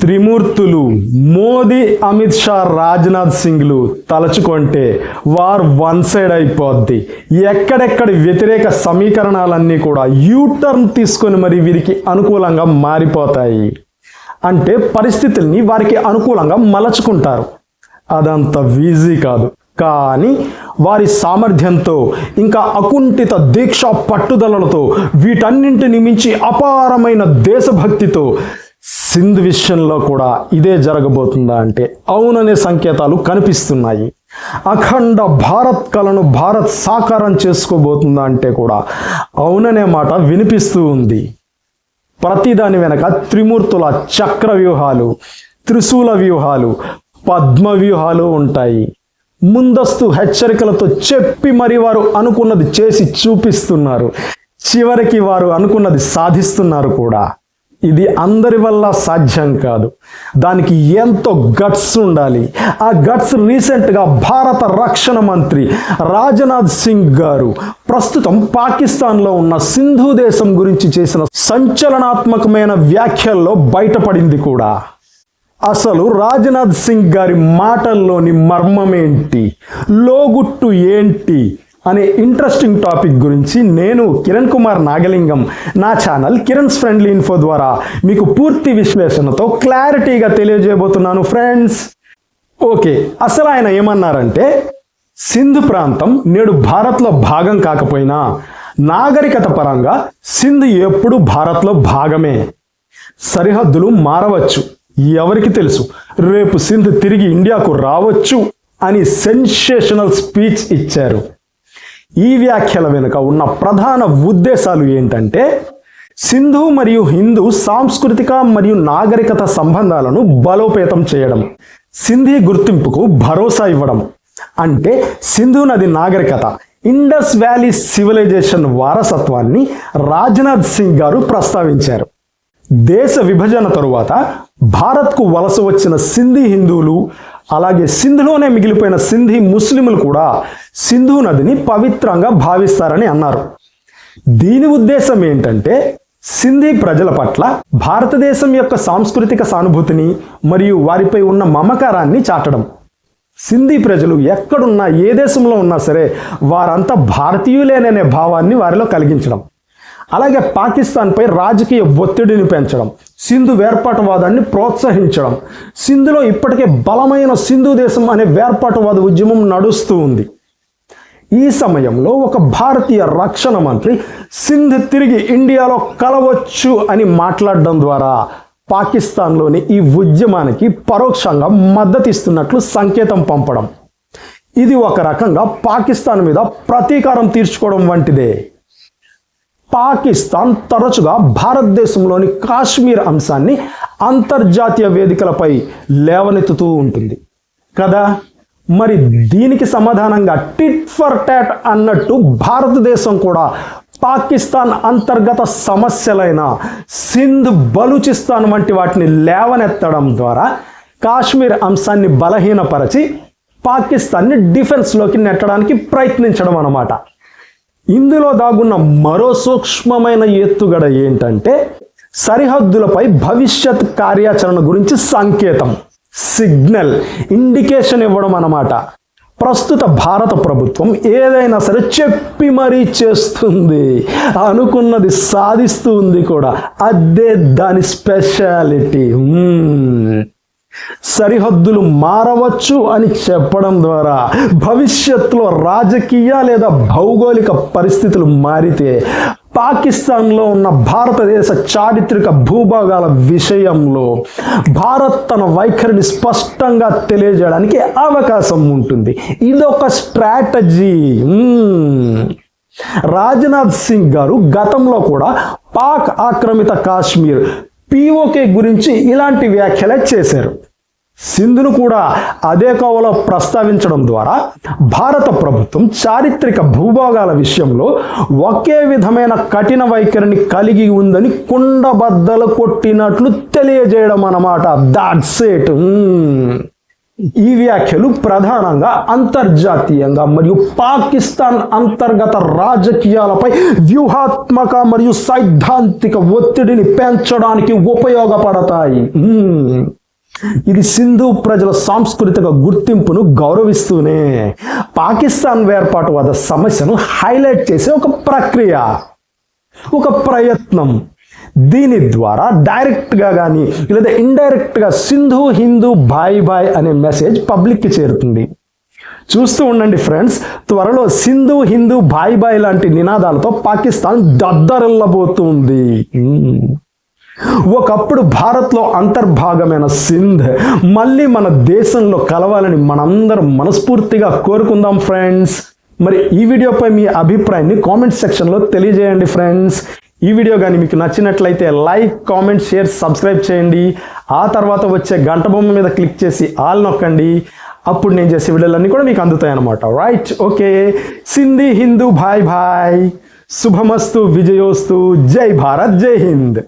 త్రిమూర్తులు మోదీ, అమిత్ షా, రాజ్నాథ్ సింగ్లు తలచుకుంటే war one side అయిపోద్ది. ఎక్కడెక్కడి వ్యతిరేక సమీకరణాలన్నీ కూడా యూటర్న్ తీసుకొని మరి వీరికి అనుకూలంగా మారిపోతాయి. అంటే పరిస్థితుల్ని వారికి అనుకూలంగా మలచుకుంటారు. అదంత ఈజీ కాదు. కానీ వారి సామర్థ్యంతో ఇంకా అకుంఠిత దీక్ష పట్టుదలలతో వీటన్నింటిని మించి అపారమైన దేశభక్తితో సింధ్ విషయంలో కూడా ఇదే జరగబోతుందా అంటే అవుననే సంకేతాలు కనిపిస్తున్నాయి. అఖండ భారత్ కలను భారత్ సాకారం చేసుకోబోతుందా అంటే కూడా అవుననే మాట వినిపిస్తూ ఉంది. ప్రతిదాని వెనక త్రిమూర్తుల చక్ర వ్యూహాలు, త్రిశూల వ్యూహాలు, పద్మ వ్యూహాలు ఉంటాయి. ముందస్తు హెచ్చరికలతో చెప్పి మరి వారు అనుకున్నది చేసి చూపిస్తున్నారు. చివరికి వారు అనుకున్నది సాధిస్తున్నారు కూడా. ఇది అందరి వల్ల సాధ్యం కాదు. దానికి ఎంతో గట్స్ ఉండాలి. ఆ గట్స్ రీసెంట్గా భారత రక్షణ మంత్రి రాజ్నాథ్ సింగ్ గారు ప్రస్తుతం పాకిస్తాన్లో ఉన్న సింధు దేశం గురించి చేసిన సంచలనాత్మకమైన వ్యాఖ్యల్లో బయటపడింది కూడా. అసలు రాజ్నాథ్ సింగ్ గారి మాటల్లోని మర్మమేంటి, లోగుట్టు ఏంటి అనే ఇంట్రెస్టింగ్ టాపిక్ గురించి నేను కిరణ్ కుమార్ నాగలింగం నా ఛానల్ కిరణ్స్ ఫ్రెండ్లీ ఇన్ఫో ద్వారా మీకు పూర్తి విశ్లేషణతో క్లారిటీగా తెలియజేయబోతున్నాను ఫ్రెండ్స్. ఓకే, అసలు ఆయన ఏమన్నారంటే సింధ్ ప్రాంతం నేడు భారత్లో భాగం కాకపోయినా నాగరికత పరంగా సింధ్ ఎప్పుడు భారత్లో భాగమే. సరిహద్దులు మారవచ్చు, ఎవరికి తెలుసు, రేపు సింధ్ తిరిగి ఇండియాకు రావచ్చు అని సెన్సేషనల్ స్పీచ్ ఇచ్చారు. ఈ వ్యాఖ్యల వెనుక ఉన్న ప్రధాన ఉద్దేశాలు ఏంటంటే సింధు మరియు హిందూ సాంస్కృతిక మరియు నాగరికత సంబంధాలను బలోపేతం చేయడం, సింధీ గుర్తింపుకు భరోసా ఇవ్వడం. అంటే సింధు నది నాగరికత, ఇండస్ వ్యాలీ సివిలైజేషన్ వారసత్వాన్ని రాజ్నాథ్ సింగ్ గారు ప్రస్తావించారు. దేశ విభజన తరువాత భారత్కు వలస వచ్చిన సింధీ హిందువులు, అలాగే సింధులోనే మిగిలిపోయిన సింధీ ముస్లింలు కూడా సింధు నదిని పవిత్రంగా భావిస్తారని అన్నారు. దీని ఉద్దేశం ఏంటంటే సింధీ ప్రజల పట్ల భారతదేశం యొక్క సాంస్కృతిక సానుభూతిని మరియు వారిపై ఉన్న మమకారాన్ని చాటడం. సింధీ ప్రజలు ఎక్కడున్నా, ఏ దేశంలో ఉన్నా సరే వారంతా భారతీయులేననే భావాన్ని వారిలో కలిగించడం. అలాగే పాకిస్తాన్పై రాజకీయ ఒత్తిడిని పెంచడం, సింధు వేర్పాటువాదాన్ని ప్రోత్సహించడం. సింధులో ఇప్పటికే బలమైన సింధు దేశం అనే వేర్పాటువాద ఉద్యమం నడుస్తూ ఉంది. ఈ సమయంలో ఒక భారతీయ రక్షణ మంత్రి సింధ్ తిరిగి ఇండియాలో కలవచ్చు అని మాట్లాడడం ద్వారా పాకిస్తాన్లోని ఈ ఉద్యమానికి పరోక్షంగా మద్దతిస్తున్నట్లు సంకేతం పంపడం. ఇది ఒక రకంగా పాకిస్తాన్ మీద ప్రతీకారం తీర్చుకోవడం వంటిదే. పాకిస్తాన్ తరచుగా భారతదేశంలోని కాశ్మీర్ అంశాన్ని అంతర్జాతీయ వేదికలపై లేవనెత్తుతూ ఉంటుంది కదా. మరి దీనికి సమాధానంగా టిట్ ఫర్ టాట్ అన్నట్టు భారతదేశం కూడా పాకిస్తాన్ అంతర్గత సమస్యలైన సింధ్, బలూచిస్తాన్ వంటి వాటిని లేవనెత్తడం ద్వారా కాశ్మీర్ అంశాన్ని బలహీనపరచి పాకిస్తాన్ని డిఫెన్స్లోకి నెట్టడానికి ప్రయత్నించడం అన్నమాట. ఇందులో దాగున్న మరో సూక్ష్మమైన ఎత్తుగడ ఏంటంటే సరిహద్దులపై భవిష్యత్ కార్యాచరణ గురించి సంకేతం, సిగ్నల్, ఇండికేషన్ ఇవ్వడం అన్నమాట. ప్రస్తుత భారత ప్రభుత్వం ఏదైనా సరే చెప్పి మరీ చేస్తుంది, అనుకున్నది సాధిస్తూ ఉంది కూడా. అదే దాని స్పెషాలిటీ. సరిహద్దులు మారవచ్చు అని చెప్పడం ద్వారా భవిష్యత్తులో రాజకీయ లేదా భౌగోళిక పరిస్థితులు మారితే పాకిస్తాన్లో ఉన్న భారతదేశ చారిత్రక భూభాగాల విషయంలో భారత్ తన వైఖరిని స్పష్టంగా తెలియజేయడానికి అవకాశం ఉంటుంది. ఇదొక స్ట్రాటజీ. రాజ్నాథ్ సింగ్ గారు గతంలో కూడా పాక్ ఆక్రమిత కాశ్మీర్, పిఓకే గురించి ఇలాంటి వ్యాఖ్యలే చేశారు. సింధును కూడా అదే కోవలో ప్రస్తావించడం ద్వారా భారత ప్రభుత్వం చారిత్రక భూభాగాల విషయంలో ఒకే విధమైన కఠిన వైఖరిని కలిగి ఉందని కుండబద్దలు కొట్టినట్లు తెలియజేయడం అన్నమాట. That's it. ఈ వ్యాఖ్యలు ప్రధానంగా అంతర్జాతీయంగా మరియు పాకిస్తాన్ అంతర్గత రాజకీయాలపై వ్యూహాత్మక మరియు సైద్ధాంతిక ఒత్తిడిని పెంచడానికి ఉపయోగపడతాయి. ఇది సింధు ప్రజల సాంస్కృతిక గుర్తింపును గౌరవిస్తూనే పాకిస్తాన్ వేర్పాటువాద సమస్యను హైలైట్ చేసే ఒక ప్రక్రియ, ఒక ప్రయత్నం. దీని ద్వారా డైరెక్ట్గా కానీ లేదా ఇండైరెక్ట్గా సింధు హిందూ భాయ్ భాయ్ అనే మెసేజ్ పబ్లిక్కి చేరుతుంది. చూస్తూ ఉండండి ఫ్రెండ్స్, త్వరలో సింధు హిందూ భాయ్ భాయ్ లాంటి నినాదాలతో పాకిస్తాన్ దద్దరిల్లబోతుంది. ఒకప్పుడు భారత్లో అంతర్భాగమైన సింధ్ మళ్ళీ మన దేశంలో కలవాలని మనందరం మనస్ఫూర్తిగా కోరుకుందాం ఫ్రెండ్స్. మరి ఈ వీడియోపై మీ అభిప్రాయాన్ని కామెంట్ సెక్షన్లో తెలియజేయండి ఫ్రెండ్స్. ఈ వీడియో కానీ మీకు నచ్చినట్లయితే లైక్, కామెంట్, షేర్, సబ్స్క్రైబ్ చేయండి. ఆ తర్వాత వచ్చే గంట బొమ్మ మీద క్లిక్ చేసి ఆల్ నొక్కండి. అప్పుడు నేను చేసే వీడియోలన్నీ కూడా మీకు అందుతాయి అన్నమాట. Right, okay. సింధీ హిందూ భాయ్ భాయ్, శుభమస్తు, విజయోస్తు, జై భారత్, జై హింద్.